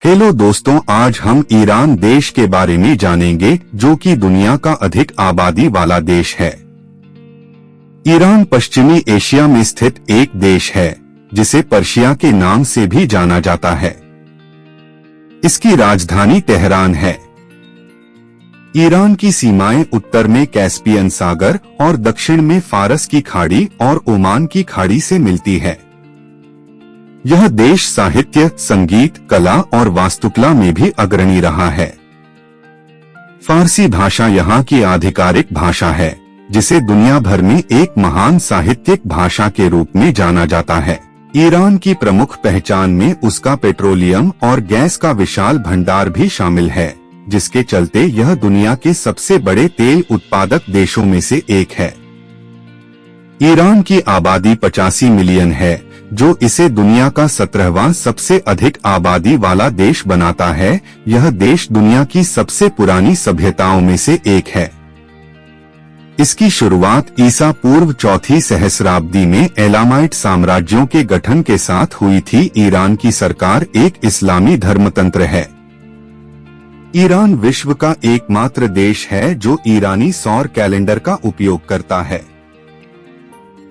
Hello दोस्तों, आज हम ईरान देश के बारे में जानेंगे जो कि दुनिया का अधिक आबादी वाला देश है। ईरान पश्चिमी एशिया में स्थित एक देश है जिसे पर्शिया के नाम से भी जाना जाता है। इसकी राजधानी तेहरान है। ईरान की सीमाएं उत्तर में कैस्पियन सागर और दक्षिण में फारस की खाड़ी और ओमान की खाड़ी से मिलती है। यह देश साहित्य, संगीत, कला और वास्तुकला में भी अग्रणी रहा है। फारसी भाषा यहाँ की आधिकारिक भाषा है, जिसे दुनिया भर में एक महान साहित्यिक भाषा के रूप में जाना जाता है। ईरान की प्रमुख पहचान में उसका पेट्रोलियम और गैस का विशाल भंडार भी शामिल है, जिसके चलते यह दुनिया के सबसे बड़े तेल उत्पादक देशों में से एक है। ईरान की आबादी 85 मिलियन है, जो इसे दुनिया का 17वां सबसे अधिक आबादी वाला देश बनाता है। यह देश दुनिया की सबसे पुरानी सभ्यताओं में से एक है। इसकी शुरुआत ईसा पूर्व चौथी सहस्राब्दी में एलामाइट साम्राज्यों के गठन के साथ हुई थी। ईरान की सरकार एक इस्लामी धर्मतंत्र है। ईरान विश्व का एकमात्र देश है जो ईरानी सौर कैलेंडर का उपयोग करता है।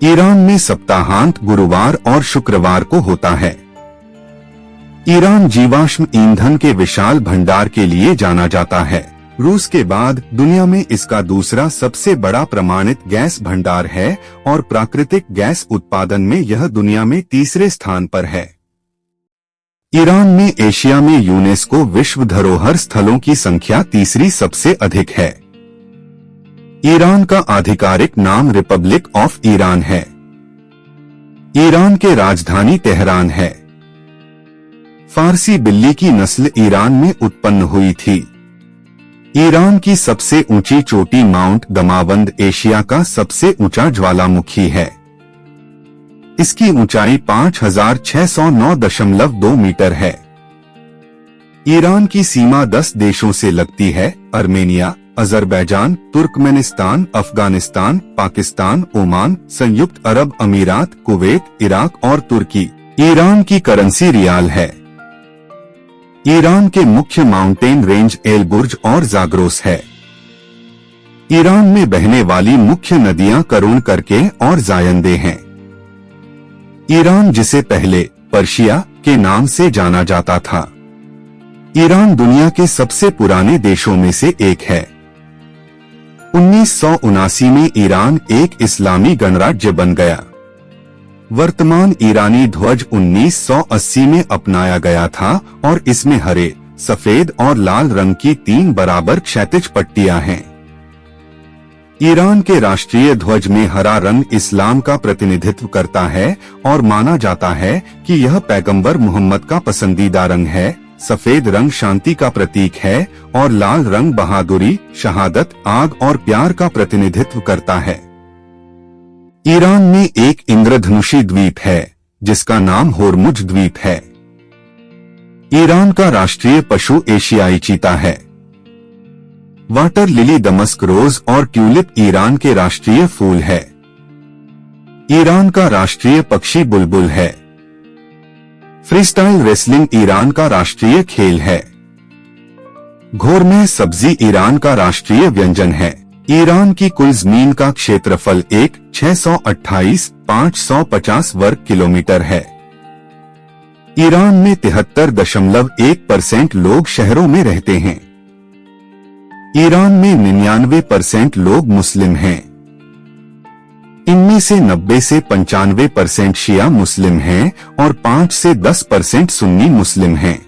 ईरान में सप्ताहांत गुरुवार और शुक्रवार को होता है। ईरान जीवाश्म ईंधन के विशाल भंडार के लिए जाना जाता है। रूस के बाद दुनिया में इसका दूसरा सबसे बड़ा प्रमाणित गैस भंडार है और प्राकृतिक गैस उत्पादन में यह दुनिया में तीसरे स्थान पर है। ईरान में एशिया में यूनेस्को विश्व धरोहर स्थलों की संख्या तीसरी सबसे अधिक है। ईरान का आधिकारिक नाम रिपब्लिक ऑफ ईरान है। ईरान के राजधानी तेहरान है। फारसी बिल्ली की नस्ल ईरान में उत्पन्न हुई थी। ईरान की सबसे ऊंची चोटी माउंट दमावंद एशिया का सबसे ऊंचा ज्वालामुखी है। इसकी ऊंचाई 5609.2 मीटर है। ईरान की सीमा 10 देशों से लगती है: Armenia, Azerbaijan, Turkmenistan, Afghanistan, Pakistan, Oman, संयुक्त अरब अमीरात, कुवैत, इराक और तुर्की। ईरान की करेंसी रियाल है। ईरान के मुख्य माउंटेन रेंज एलबुर्ज और जाग्रोस है। ईरान में बहने वाली मुख्य नदियां करुण करके और जायंदे हैं। ईरान, जिसे पहले पर्शिया के नाम से जाना जाता था, ईरान दुनिया के सबसे पुराने देशों में से एक है। 1979 में ईरान एक इस्लामी गणराज्य बन गया। वर्तमान ईरानी ध्वज 1980 में अपनाया गया था और इसमें हरे, सफेद और लाल रंग की 3 बराबर क्षैतिज पट्टियां हैं। ईरान के राष्ट्रीय ध्वज में हरा रंग इस्लाम का प्रतिनिधित्व करता है और माना जाता है कि यह पैगंबर मोहम्मद का पसंदीदा रंग है। सफेद रंग शांति का प्रतीक है और लाल रंग बहादुरी, शहादत, आग और प्यार का प्रतिनिधित्व करता है। ईरान में एक इंद्रधनुषी द्वीप है जिसका नाम होर्मुज द्वीप है। ईरान का राष्ट्रीय पशु एशियाई चीता है। वाटर लिली, दमस्क रोज और ट्यूलिप ईरान के राष्ट्रीय फूल है। ईरान का राष्ट्रीय पक्षी बुलबुल है। फ्रीस्टाइल रेसलिंग ईरान का राष्ट्रीय खेल है। घोरमेह सब्जी ईरान का राष्ट्रीय व्यंजन है। ईरान की कुल जमीन का क्षेत्रफल 628,550 वर्ग किलोमीटर है। ईरान में 73.1% लोग शहरों में रहते हैं। ईरान में 99% लोग मुस्लिम हैं। इनमें से 90 से 95% शिया मुस्लिम हैं और 5 से 10% सुन्नी मुस्लिम हैं।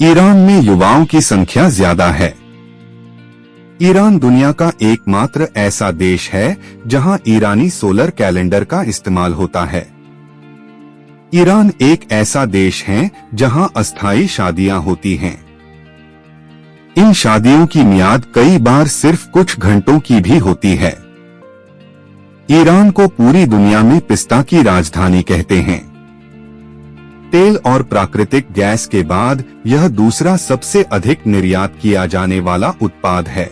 ईरान में युवाओं की संख्या ज्यादा है। ईरान दुनिया का एकमात्र ऐसा देश है जहां ईरानी सोलर कैलेंडर का इस्तेमाल होता है। ईरान एक ऐसा देश है जहां अस्थायी शादियां होती हैं। इन शादियों की मियाद कई बार सिर्फ कुछ घंटों की भी होती है। ईरान को पूरी दुनिया में पिस्ता की राजधानी कहते हैं। तेल और प्राकृतिक गैस के बाद यह दूसरा सबसे अधिक निर्यात किया जाने वाला उत्पाद है।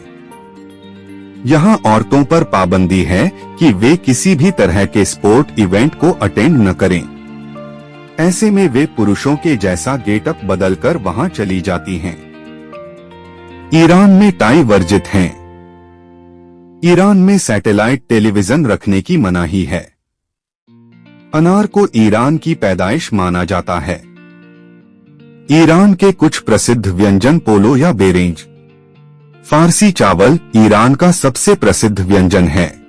यहाँ औरतों पर पाबंदी है कि वे किसी भी तरह के स्पोर्ट इवेंट को अटेंड न करें। ऐसे में वे पुरुषों के जैसा गेटअप बदलकर वहां चली जाती हैं। ईरान में टाई वर्जित हैं। ईरान में सैटेलाइट टेलीविजन रखने की मनाही है। अनार को ईरान की पैदाइश माना जाता है। ईरान के कुछ प्रसिद्ध व्यंजन पोलो या बेरेंज। फारसी चावल ईरान का सबसे प्रसिद्ध व्यंजन है।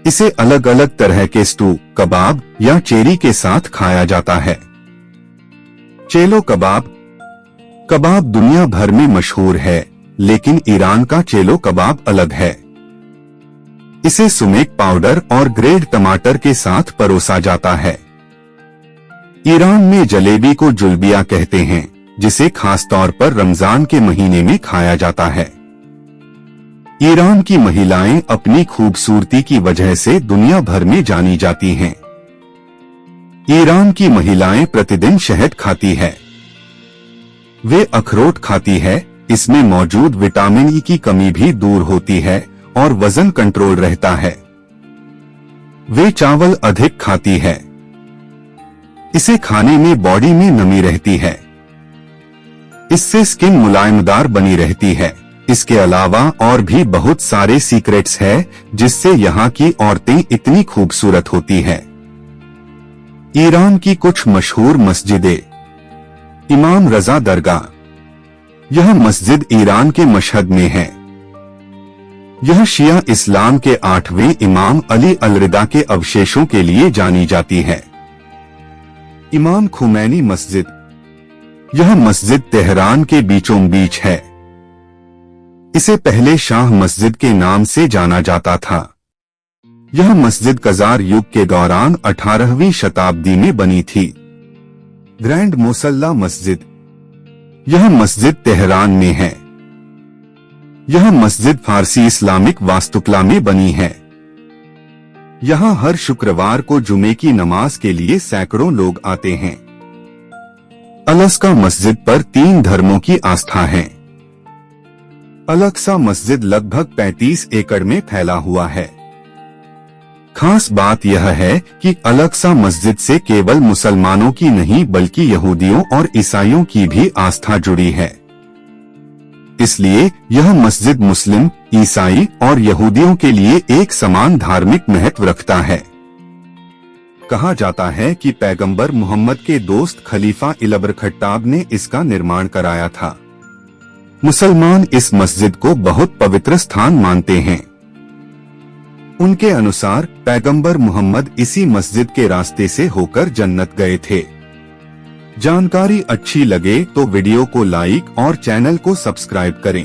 इसे अलग अलग तरह के स्टू, कबाब या चेरी के साथ खाया जाता है। चेलो कबाब। कबाब दुनिया भर में मशहूर है, लेकिन ईरान का चेलो कबाब अलग है। इसे सुमेक पाउडर और ग्रेड टमाटर के साथ परोसा जाता है। ईरान में जलेबी को जुलबिया कहते हैं, जिसे खास तौर पर रमजान के महीने में खाया जाता है। ईरान की महिलाएं अपनी खूबसूरती की वजह से दुनिया भर में जानी जाती हैं। ईरान की महिलाएं प्रतिदिन शहद खाती है। वे अखरोट खाती है, इसमें मौजूद विटामिन ई की कमी भी दूर होती है और वजन कंट्रोल रहता है। वे चावल अधिक खाती है। इसे खाने में बॉडी में नमी रहती है। इससे स्किन मुलायमदार बनी रहती है। इसके अलावा और भी बहुत सारे सीक्रेट्स है, जिससे यहाँ की औरतें इतनी खूबसूरत होती है। ईरान की कुछ मशहूर मस्जिदें। इमाम रजा दरगाह। यह मस्जिद ईरान के मशहद में है। यह शिया इस्लाम के 8वें इमाम अली अल-रिदा के अवशेषों के लिए जानी जाती है। इमाम खुमैनी मस्जिद। यह मस्जिद तेहरान के बीचों बीच है। इसे पहले शाह मस्जिद के नाम से जाना जाता था। यह मस्जिद कजार युग के दौरान 18वीं शताब्दी में बनी थी। ग्रैंड मुसल्ला मस्जिद। यह मस्जिद तेहरान में है। यह मस्जिद फारसी इस्लामिक वास्तुकला में बनी है। यहाँ हर शुक्रवार को जुमे की नमाज के लिए सैकड़ों लोग आते हैं। अलक्सा मस्जिद पर 3 धर्मों की आस्था है। अलक्सा मस्जिद लगभग 35 एकड़ में फैला हुआ है। खास बात यह है कि अलक्सा मस्जिद से केवल मुसलमानों की नहीं बल्कि यहूदियों और ईसाइयों की भी आस्था जुड़ी है। इसलिए यह मस्जिद मुस्लिम, ईसाई और यहूदियों के लिए एक समान धार्मिक महत्व रखता है। कहा जाता है कि पैगंबर मोहम्मद के दोस्त खलीफा इब्न खट्टाब ने इसका निर्माण कराया था। मुसलमान इस मस्जिद को बहुत पवित्र स्थान मानते हैं। उनके अनुसार पैगंबर मोहम्मद इसी मस्जिद के रास्ते से होकर जन्नत गए थे। जानकारी अच्छी लगे तो वीडियो को लाइक और चैनल को सब्सक्राइब करें।